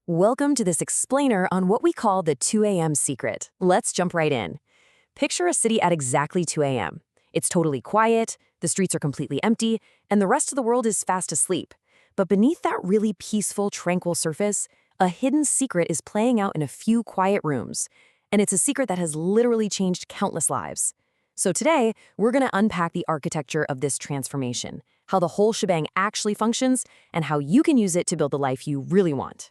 Welcome to this explainer on what we call the 2 a.m. secret. Let's jump right in. Picture a city at exactly 2 a.m. It's totally quiet, the streets are completely empty, and the rest of the world is fast asleep. But beneath that really peaceful, tranquil surface, a hidden secret is playing out in a few quiet rooms. And it's a secret that has literally changed countless lives. So today, we're going to unpack the architecture of this transformation, how the whole shebang actually functions, and how you can use it to build the life you really want.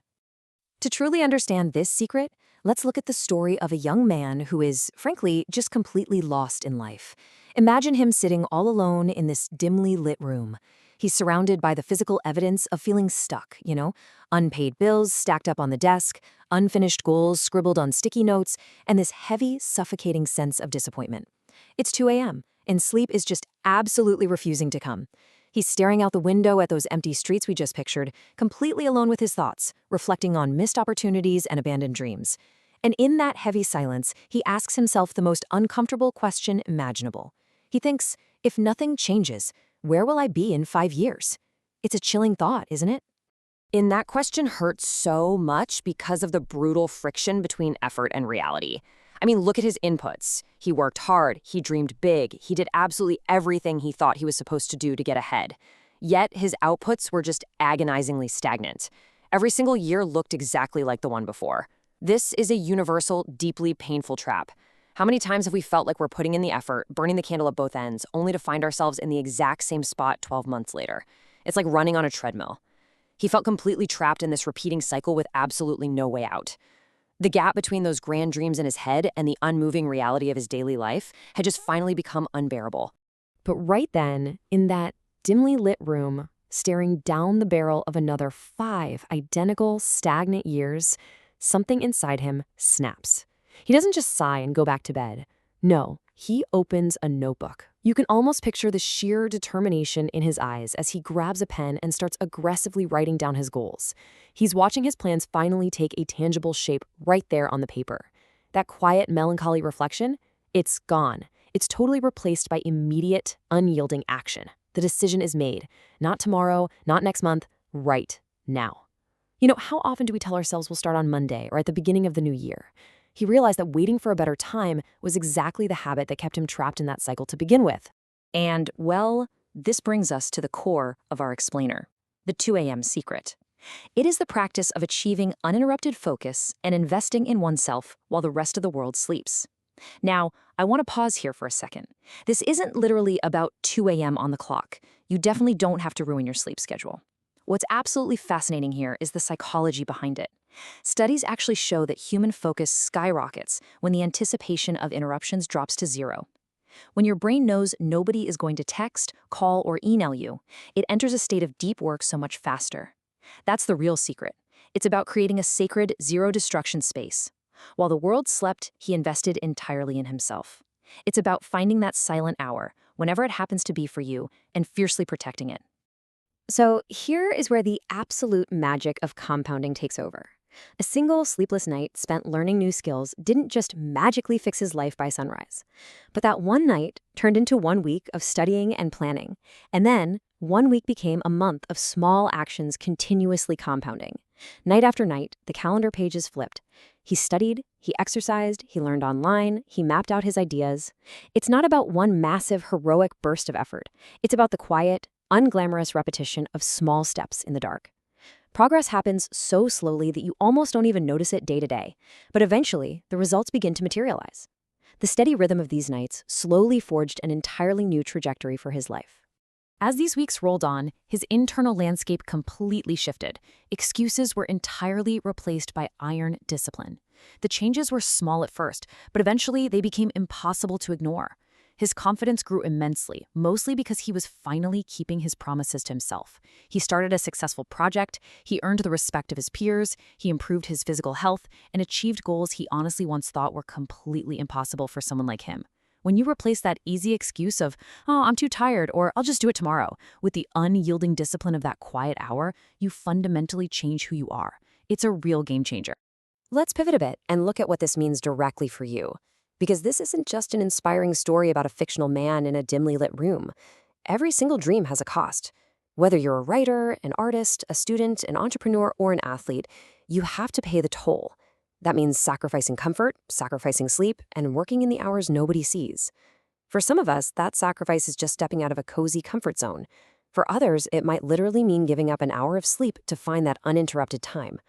To truly understand this secret, let's look at the story of a young man who is, frankly, just completely lost in life. Imagine him sitting all alone in this dimly lit room. He's surrounded by the physical evidence of feeling stuck, unpaid bills stacked up on the desk, unfinished goals scribbled on sticky notes, and this heavy, suffocating sense of disappointment. It's 2 a.m., and sleep is just absolutely refusing to come. He's staring out the window at those empty streets we just pictured, completely alone with his thoughts, reflecting on missed opportunities and abandoned dreams. And in that heavy silence, he asks himself the most uncomfortable question imaginable. He thinks, if nothing changes, where will I be in 5 years? It's a chilling thought, isn't it? And that question hurts so much because of the brutal friction between effort and reality. I mean, look at his inputs. He worked hard, he dreamed big, he did absolutely everything he thought he was supposed to do to get ahead. Yet his outputs were just agonizingly stagnant. Every single year looked exactly like the one before. This is a universal, deeply painful trap. How many times have we felt like we're putting in the effort, burning the candle at both ends, only to find ourselves in the exact same spot 12 months later? It's like running on a treadmill. He felt completely trapped in this repeating cycle with absolutely no way out. The gap between those grand dreams in his head and the unmoving reality of his daily life had just finally become unbearable. But right then, in that dimly lit room, staring down the barrel of another 5 identical, stagnant years, something inside him snaps. He doesn't just sigh and go back to bed. No, he opens a notebook. You can almost picture the sheer determination in his eyes as he grabs a pen and starts aggressively writing down his goals. He's watching his plans finally take a tangible shape right there on the paper. That quiet, melancholy reflection, it's gone. It's totally replaced by immediate, unyielding action. The decision is made. Not tomorrow, not next month, right now. How often do we tell ourselves we'll start on Monday or at the beginning of the new year? He realized that waiting for a better time was exactly the habit that kept him trapped in that cycle to begin with. And, well, this brings us to the core of our explainer, the 2 a.m. secret. It is the practice of achieving uninterrupted focus and investing in oneself while the rest of the world sleeps. Now, I want to pause here for a second. This isn't literally about 2 a.m. on the clock. You definitely don't have to ruin your sleep schedule. What's absolutely fascinating here is the psychology behind it. Studies actually show that human focus skyrockets when the anticipation of interruptions drops to zero. When your brain knows nobody is going to text, call, or email you, it enters a state of deep work so much faster. That's the real secret. It's about creating a sacred, zero-distraction space. While the world slept, he invested entirely in himself. It's about finding that silent hour, whenever it happens to be for you, and fiercely protecting it. So here is where the absolute magic of compounding takes over. A single sleepless night spent learning new skills didn't just magically fix his life by sunrise. But that one night turned into 1 week of studying and planning. And then 1 week became a month of small actions continuously compounding. Night after night, the calendar pages flipped. He studied, he exercised, he learned online, he mapped out his ideas. It's not about one massive, heroic burst of effort. It's about the quiet, unglamorous repetition of small steps in the dark. Progress happens so slowly that you almost don't even notice it day to day, but eventually, the results begin to materialize. The steady rhythm of these nights slowly forged an entirely new trajectory for his life. As these weeks rolled on, his internal landscape completely shifted. Excuses were entirely replaced by iron discipline. The changes were small at first, but eventually they became impossible to ignore. His confidence grew immensely, mostly because he was finally keeping his promises to himself. He started a successful project, he earned the respect of his peers, he improved his physical health, and achieved goals he honestly once thought were completely impossible for someone like him. When you replace that easy excuse of, "Oh, I'm too tired," or "I'll just do it tomorrow," with the unyielding discipline of that quiet hour, you fundamentally change who you are. It's a real game changer. Let's pivot a bit and look at what this means directly for you. Because this isn't just an inspiring story about a fictional man in a dimly lit room. Every single dream has a cost. Whether you're a writer, an artist, a student, an entrepreneur, or an athlete, you have to pay the toll. That means sacrificing comfort, sacrificing sleep, and working in the hours nobody sees. For some of us, that sacrifice is just stepping out of a cozy comfort zone. For others, it might literally mean giving up an hour of sleep to find that uninterrupted time.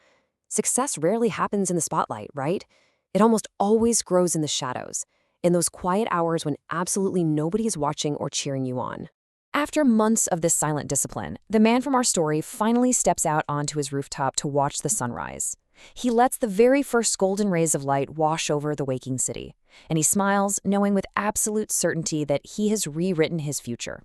Success rarely happens in the spotlight, right? It almost always grows in the shadows, in those quiet hours when absolutely nobody is watching or cheering you on. After months of this silent discipline, the man from our story finally steps out onto his rooftop to watch the sunrise. He lets the very first golden rays of light wash over the waking city, and he smiles, knowing with absolute certainty that he has rewritten his future.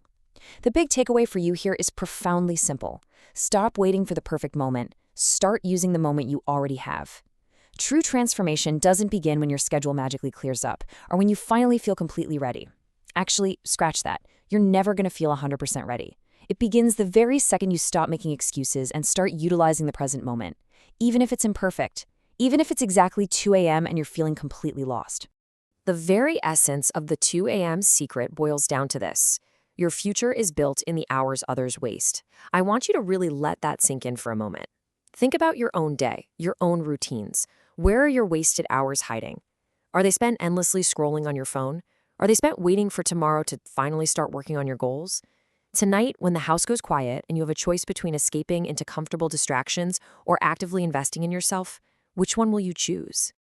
The big takeaway for you here is profoundly simple. Stop waiting for the perfect moment. Start using the moment you already have. True transformation doesn't begin when your schedule magically clears up or when you finally feel completely ready. Actually, scratch that. You're never going to feel 100% ready. It begins the very second you stop making excuses and start utilizing the present moment, even if it's imperfect, even if it's exactly 2 a.m. and you're feeling completely lost. The very essence of the 2 a.m. secret boils down to this. Your future is built in the hours others waste. I want you to really let that sink in for a moment. Think about your own day, your own routines. Where are your wasted hours hiding? Are they spent endlessly scrolling on your phone? Are they spent waiting for tomorrow to finally start working on your goals? Tonight, when the house goes quiet and you have a choice between escaping into comfortable distractions or actively investing in yourself, which one will you choose?